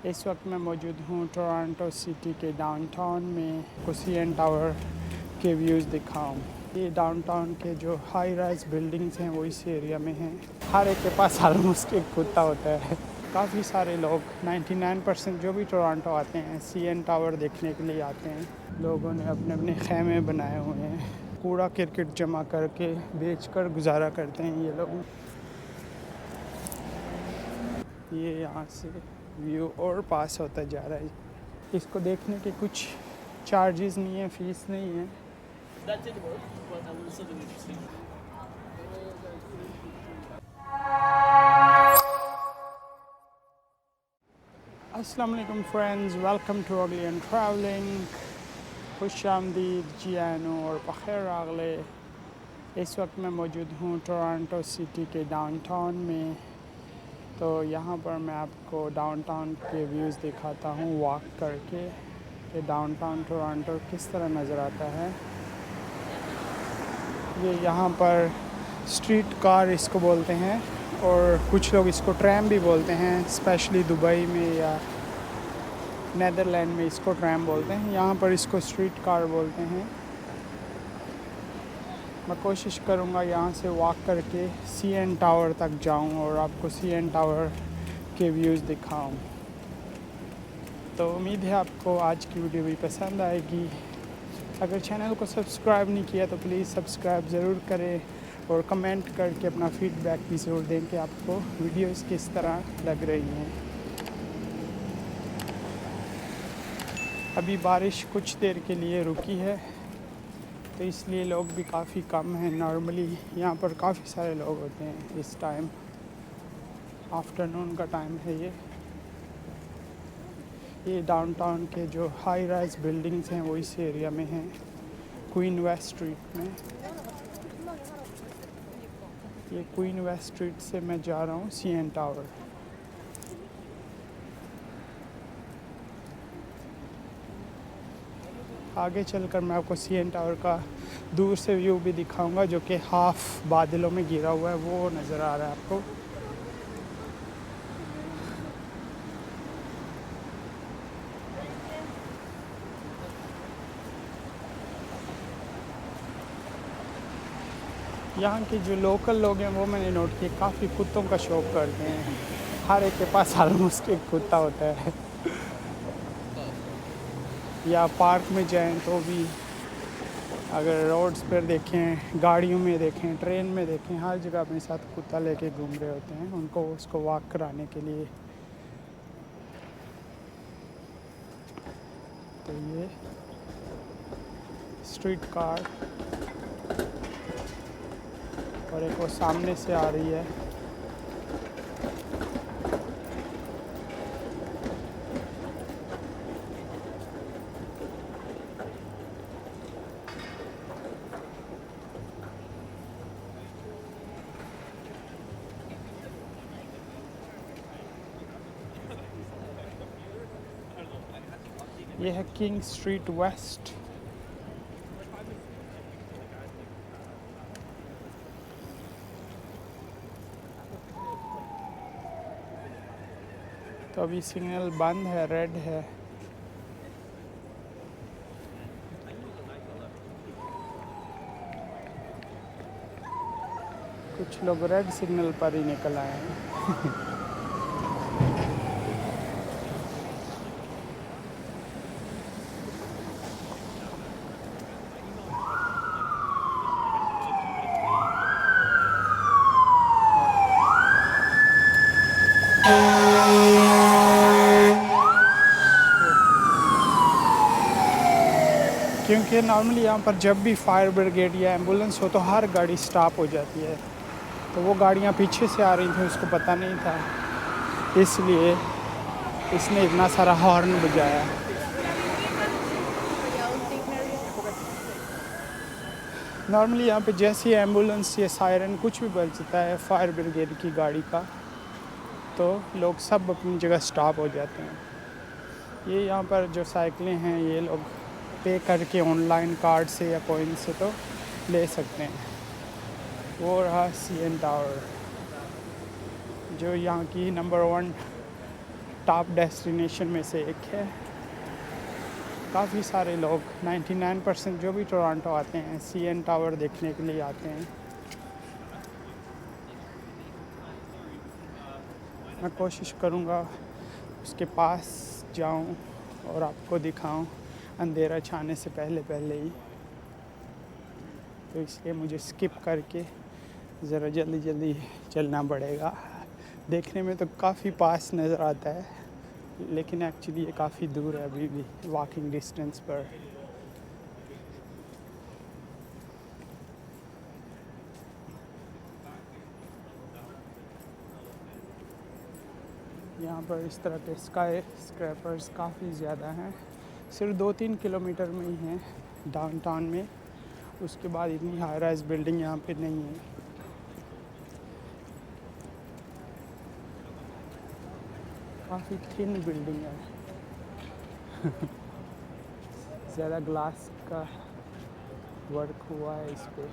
इस वक्त मैं मौजूद हूँ टोरंटो सिटी के डाउनटाउन में, को सीएन टावर के व्यूज़ दिखाऊँ। ये डाउनटाउन के जो हाई राइज बिल्डिंग्स हैं वो इस एरिया में हैं। हर एक के पास ऑलमोस्ट एक कुत्ता होता है। काफ़ी सारे लोग 99% जो भी टोरंटो आते हैं सीएन टावर देखने के लिए आते हैं। लोगों ने अपने अपने खैमे बनाए हुए हैं। कूड़ा क्रिकेट जमा करके बेचकर गुजारा करते हैं ये लोग। ये यहाँ से व्यू और पास होता जा रहा है। इसको देखने के कुछ चार्जेस नहीं है, फीस नहीं है। अस्सलाम वालेकुम फ्रेंड्स, वेलकम टू अगली एंड ट्रैवलिंग। खुश आमदीद, जियानो और बखैर आगले। इस वक्त मैं मौजूद हूँ टोरंटो सिटी के डाउनटाउन में। तो यहाँ पर मैं आपको डाउनटाउन के व्यूज़ दिखाता हूँ वॉक करके कि डाउनटाउन टोरंटो किस तरह नज़र आता है। ये यहाँ पर स्ट्रीट कार इसको बोलते हैं और कुछ लोग इसको ट्रैम भी बोलते हैं। स्पेशली दुबई में या नेदरलैंड में इसको ट्रैम बोलते हैं, यहाँ पर इसको स्ट्रीट कार बोलते हैं। मैं कोशिश करूँगा यहाँ से वॉक करके सीएन टावर तक जाऊँ और आपको सीएन टावर के व्यूज़ दिखाऊँ। तो उम्मीद है आपको आज की वीडियो भी पसंद आएगी। अगर चैनल को सब्सक्राइब नहीं किया तो प्लीज़ सब्सक्राइब ज़रूर करें और कमेंट करके अपना फीडबैक भी ज़रूर दें कि आपको वीडियोस किस तरह लग रही हैं। अभी बारिश कुछ देर के लिए रुकी है तो इसलिए लोग भी काफ़ी कम हैं। नॉर्मली यहाँ पर काफ़ी सारे लोग होते हैं इस टाइम। आफ्टरनून का टाइम है ये डाउनटाउन के जो हाई राइज बिल्डिंग्स हैं वो इस एरिया में हैं, क्वीन वेस्ट स्ट्रीट में। ये क्वीन वेस्ट स्ट्रीट से मैं जा रहा हूँ सीएन टावर। आगे चलकर मैं आपको सीएन टावर का दूर से व्यू भी दिखाऊंगा, जो कि हाफ बादलों में घिरा हुआ है, वो नज़र आ रहा है आपको। यहाँ के जो लोकल लोग हैं वो मैंने नोट किया काफ़ी कुत्तों का शौक़ करते हैं। हर एक के पास ऑलमोस्ट एक कुत्ता होता है। या पार्क में जाएं तो भी, अगर रोड्स पर देखें, गाड़ियों में देखें, ट्रेन में देखें, हर जगह अपने साथ कुत्ता लेके घूम रहे होते हैं उनको उसको वॉक कराने के लिए। तो ये स्ट्रीट कार और एक वो सामने से आ रही है। ये है किंग स्ट्रीट वेस्ट। तो अभी सिग्नल बंद है, रेड है। कुछ लोग रेड सिग्नल पर ही निकल आए हैं। क्योंकि नॉर्मली यहाँ पर जब भी फायर ब्रिगेड या एम्बुलेंस हो तो हर गाड़ी स्टॉप हो जाती है। तो वो गाड़ियाँ पीछे से आ रही थी, उसको पता नहीं था, इसलिए इसने इतना सारा हॉर्न बजाया। नॉर्मली यहाँ पे जैसे ही एम्बुलेंस या सायरन कुछ भी बजता है फायर ब्रिगेड की गाड़ी का, तो लोग सब अपनी जगह स्टॉप हो जाते हैं। ये यहाँ पर जो साइकिलें हैं ये लोग पे करके ऑनलाइन कार्ड से या कॉइन से तो ले सकते हैं। वो रहा सीएन टावर, जो यहाँ की नंबर 1 टॉप डेस्टिनेशन में से एक है। काफ़ी सारे लोग 99% जो भी टोरंटो आते हैं CN टावर देखने के लिए आते हैं। मैं कोशिश करूँगा उसके पास जाऊँ और आपको दिखाऊं अंधेरा छाने से पहले पहले ही, तो इसलिए मुझे स्किप करके ज़रा जल्दी जल्दी चलना पड़ेगा। देखने में तो काफ़ी पास नज़र आता है, लेकिन एक्चुअली ये काफ़ी दूर है अभी भी वॉकिंग डिस्टेंस पर। यहाँ पर इस तरह के स्काई स्क्रैपर्स काफ़ी ज़्यादा हैं। सिर्फ 2-3 किलोमीटर में ही हैं डाउनटाउन में। उसके बाद इतनी हाई राइज बिल्डिंग यहाँ पे नहीं है। काफ़ी थिन बिल्डिंग है। ज़्यादा ग्लास का वर्क हुआ है इस पे।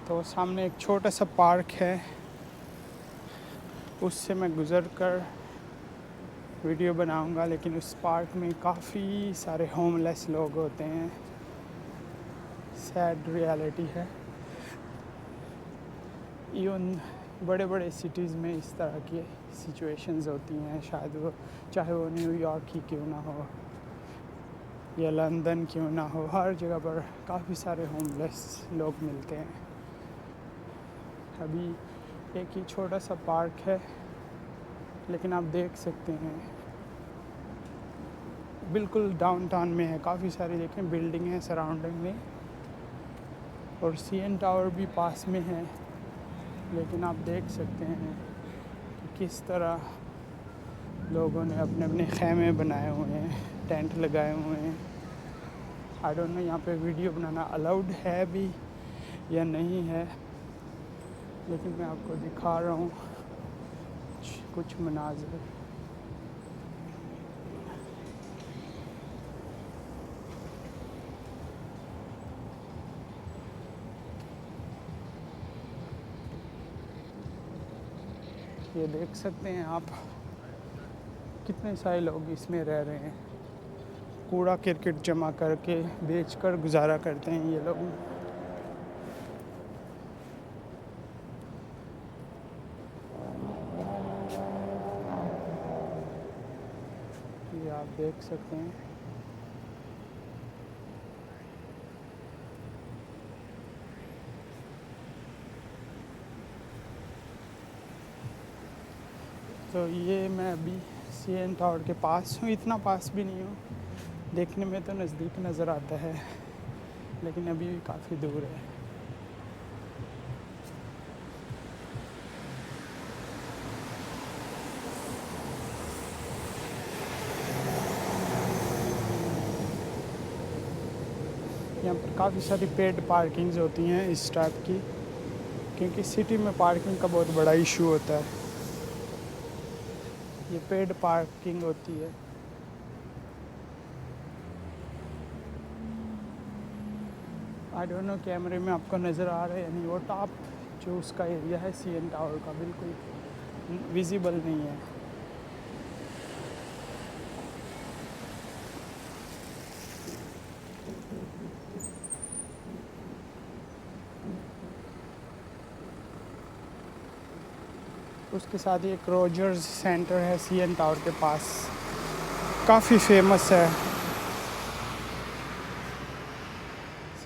तो सामने एक छोटा सा पार्क है, उससे मैं गुज़र कर वीडियो बनाऊंगा, लेकिन उस पार्क में काफ़ी सारे होमलेस लोग होते हैं। सैड रियलिटी है। इवन बड़े बड़े सिटीज़ में इस तरह की सिचुएशंस होती हैं, शायद वो चाहे वो न्यूयॉर्क ही क्यों ना हो या लंदन क्यों ना हो, हर जगह पर काफ़ी सारे होमलेस लोग मिलते हैं। अभी एक ही छोटा सा पार्क है, लेकिन आप देख सकते हैं बिल्कुल डाउनटाउन में है। काफ़ी सारी देखें बिल्डिंग है सराउंडिंग में, और CN टावर भी पास में है। लेकिन आप देख सकते हैं कि किस तरह लोगों ने अपने अपने खैमे बनाए हुए हैं, टेंट लगाए हुए हैं। आई डोंट नो यहाँ पे वीडियो बनाना अलाउड है भी या नहीं है, लेकिन मैं आपको दिखा रहा हूँ कुछ मनाज़िर। ये देख सकते हैं आप कितने सारे लोग इसमें रह रहे हैं। कूड़ा करकट जमा करके बेचकर गुजारा करते हैं ये लोग। ये आप देख सकते हैं। तो ये मैं अभी CN टावर के पास हूँ। इतना पास भी नहीं हूँ, देखने में तो नज़दीक नज़र आता है, लेकिन अभी भी काफ़ी दूर है। यहाँ पर काफ़ी सारी पेड पार्किंग्स होती हैं इस टाइप की, क्योंकि सिटी में पार्किंग का बहुत बड़ा इशू होता है। ये पेड पार्किंग होती है। आई डोंट नो कैमरे में आपको नज़र आ रहा है या नहीं, वो टॉप जो उसका एरिया है CN टावर का बिल्कुल विजिबल नहीं है। उसके साथ ही एक रोजर्स सेंटर है CN टावर के पास, काफ़ी फेमस है।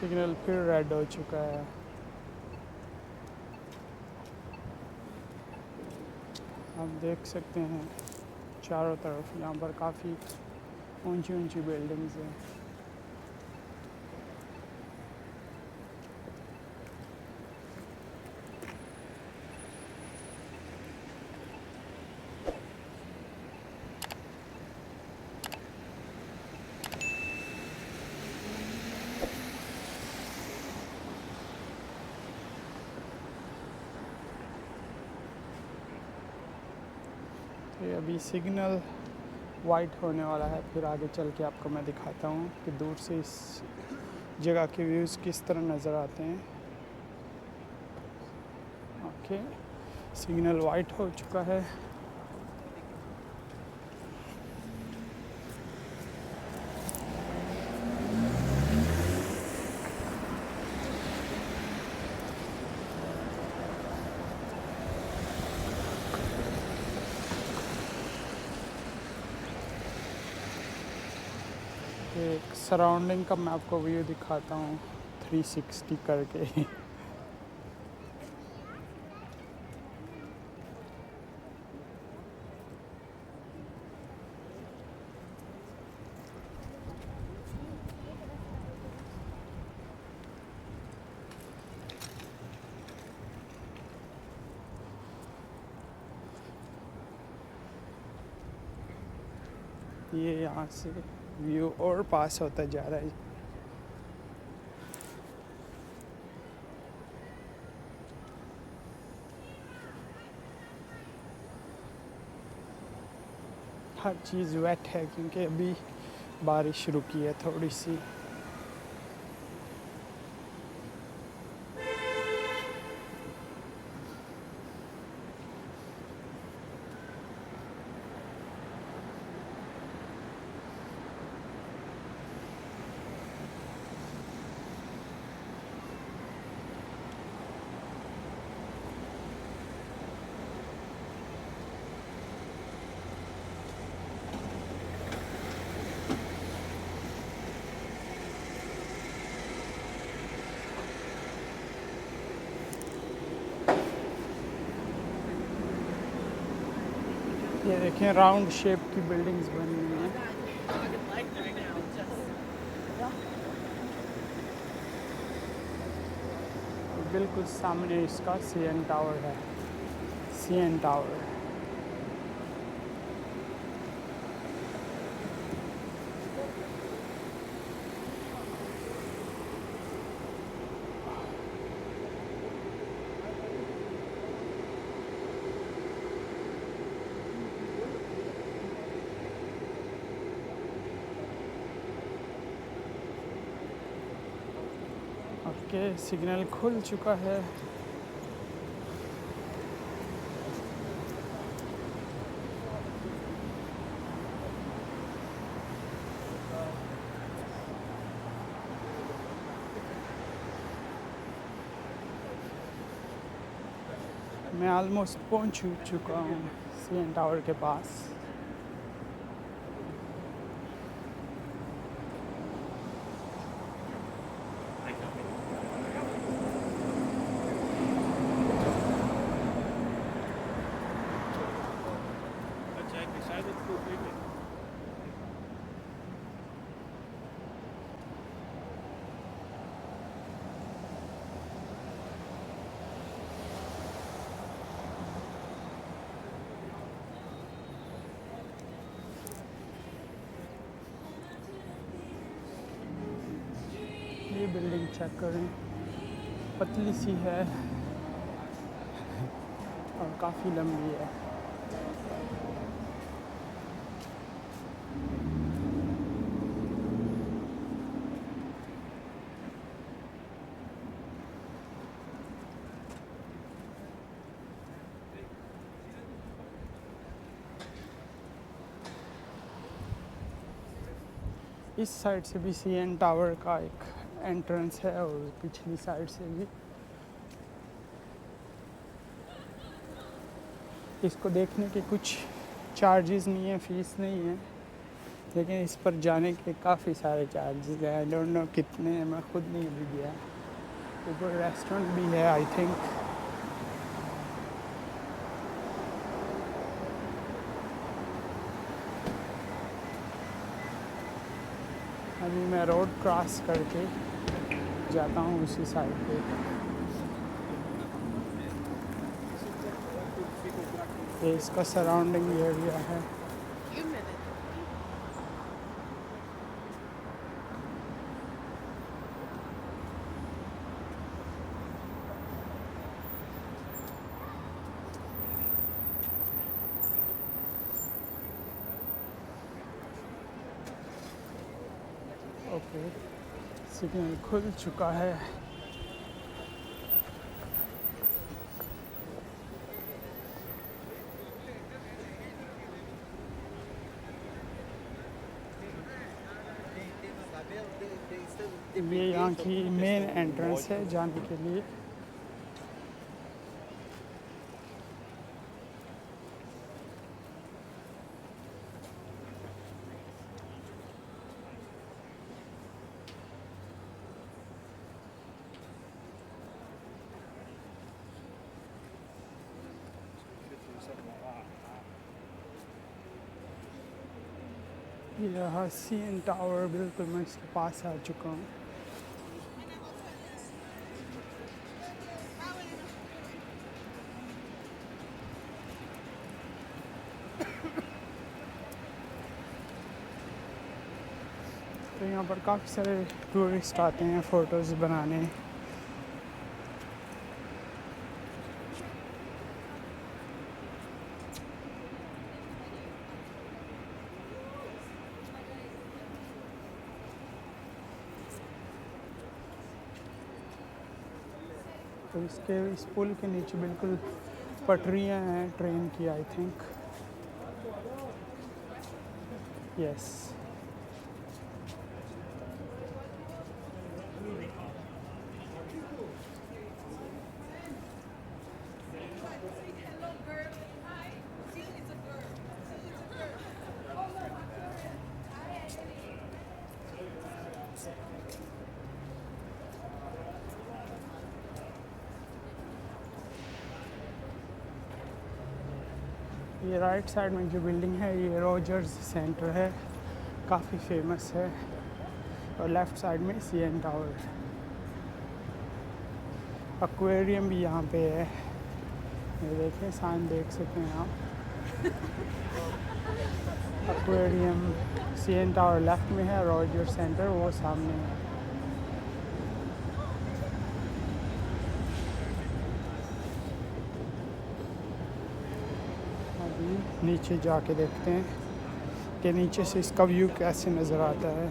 सिग्नल फिर रेड हो चुका है। आप देख सकते हैं चारों तरफ यहाँ पर काफ़ी ऊंची ऊंची बिल्डिंग्स हैं। ये अभी सिग्नल वाइट होने वाला है, फिर आगे चल के आपको मैं दिखाता हूँ कि दूर से इस जगह के व्यूज़ किस तरह नज़र आते हैं। ओके, सिग्नल वाइट हो चुका है। एक सराउंडिंग का मैं आपको व्यू दिखाता हूँ 360 करके। ये यहाँ से व्यू और पास होता जा रहा है। हर चीज़ वेट है क्योंकि अभी बारिश रुकी है थोड़ी सी। ये देखें राउंड शेप की बिल्डिंग्स बनी हुई हैं। बिल्कुल सामने इसका CN टावर है, CN टावर। ओके, सिग्नल खुल चुका है। मैं ऑलमोस्ट पहुंच चुका हूँ CN टावर के पास। ये बिल्डिंग चेक करें, पतली सी है और काफ़ी लंबी है। इस साइड से भी CN टावर का एक एंट्रेंस है और पिछली साइड से भी। इसको देखने के कुछ चार्जेस नहीं है, फीस नहीं है, लेकिन इस पर जाने के काफ़ी सारे चार्जेस हैं। आई डोंट नो कितने हैं, मैं खुद नहीं भी गया। ऊपर रेस्टोरेंट भी है आई थिंक। अभी मैं रोड क्रॉस करके जाता हूँ उसी साइड पे। ये इसका सराउंडिंग एरिया है। ओके, सिग्नल खुल चुका है। ये यहाँ की मेन एंट्रेंस है जाने के लिए। ये रहा CN टावर, बिल्कुल मैं इसके पास आ चुका हूँ। तो यहाँ पर काफ़ी सारे टूरिस्ट आते हैं फ़ोटोज़ बनाने। तो इस पुल के नीचे बिल्कुल पटरियाँ हैं ट्रेन की, आई थिंक। यस, ये राइट साइड में जो बिल्डिंग है ये रॉजर्स सेंटर है, काफ़ी फेमस है। और लेफ़्ट साइड में CN टावर। एक्वेरियम भी यहाँ पे है, ये देखें, साइन देख सकते हैं आप। एक्वेरियम, CN टावर लेफ़्ट में है, रॉजर्स सेंटर वो सामने है। नीचे जाके देखते हैं कि नीचे से इसका व्यू कैसे नज़र आता है।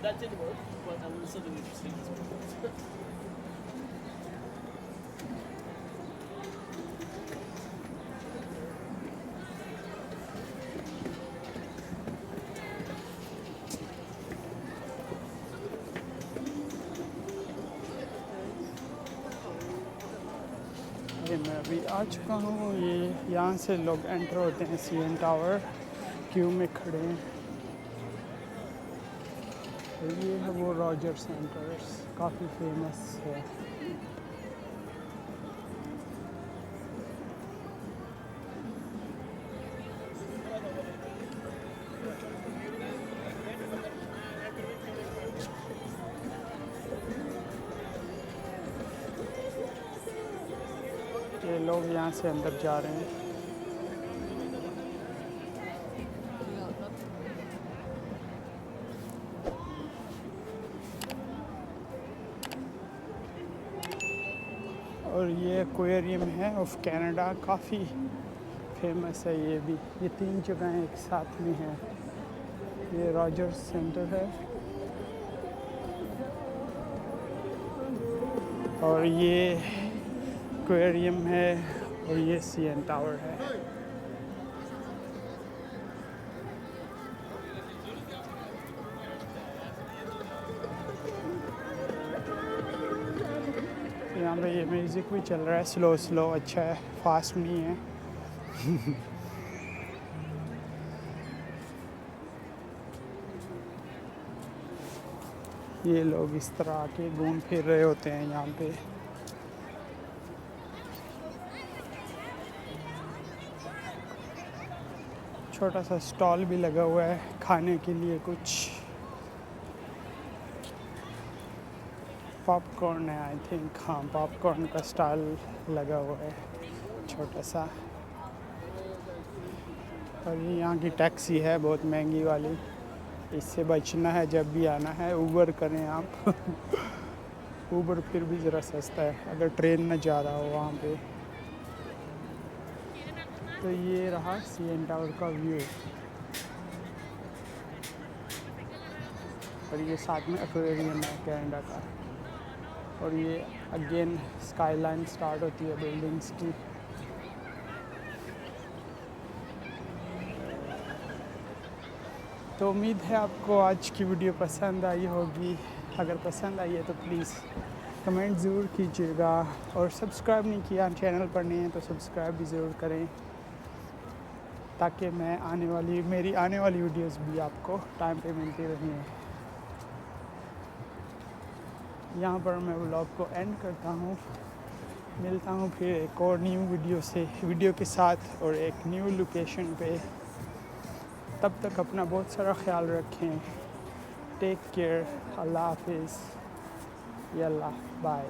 That didn't work, but I learned something interesting this morning. ये मैं अभी आ चुका हूँ। ये यहाँ से लोग एंटर होते हैं CN टावर, क्यू में खड़े हैं। ये है वो रॉजर सेंटर्स, काफ़ी फेमस है। ये लोग यहाँ से अंदर जा रहे हैं। और ये एक्वेरियम है ऑफ कनाडा, काफ़ी फेमस है ये भी। ये 3 जगह एक साथ में है। ये रॉजर्स सेंटर है और ये एक्वेरियम है और ये CN टावर है। यहाँ पे ये म्यूज़िक भी चल रहा है, स्लो स्लो, अच्छा है, फास्ट नहीं है। ये लोग इस तरह आके घूम फिर रहे होते हैं यहाँ पे। छोटा सा स्टॉल भी लगा हुआ है खाने के लिए कुछ। पॉपकॉर्न है आई थिंक, हाँ पॉपकॉर्न का स्टॉल लगा हुआ है छोटा सा। और ये यहाँ की टैक्सी है बहुत महंगी वाली, इससे बचना है जब भी आना है ऊबर करें आप ऊबर फिर भी ज़रा सस्ता है अगर ट्रेन न जा रहा हो वहाँ पे। तो ये रहा CN टावर का व्यू, और ये साथ में एक्वेरियम है कनाडा का। और ये अगेन स्काईलाइन स्टार्ट होती है बिल्डिंग्स की। तो उम्मीद है आपको आज की वीडियो पसंद आई होगी। अगर पसंद आई है तो प्लीज़ कमेंट ज़रूर कीजिएगा, और सब्सक्राइब नहीं किया चैनल पर नहीं है तो सब्सक्राइब भी ज़रूर करें, ताकि मेरी आने वाली वीडियोस भी आपको टाइम पे मिलती रहें। यहाँ पर मैं व्लॉग को एंड करता हूँ, मिलता हूँ फिर एक और न्यू वीडियो के साथ और एक न्यू लोकेशन पे। तब तक अपना बहुत सारा ख्याल रखें। टेक केयर, अल्लाह हाफिज़, यल्ला बाय।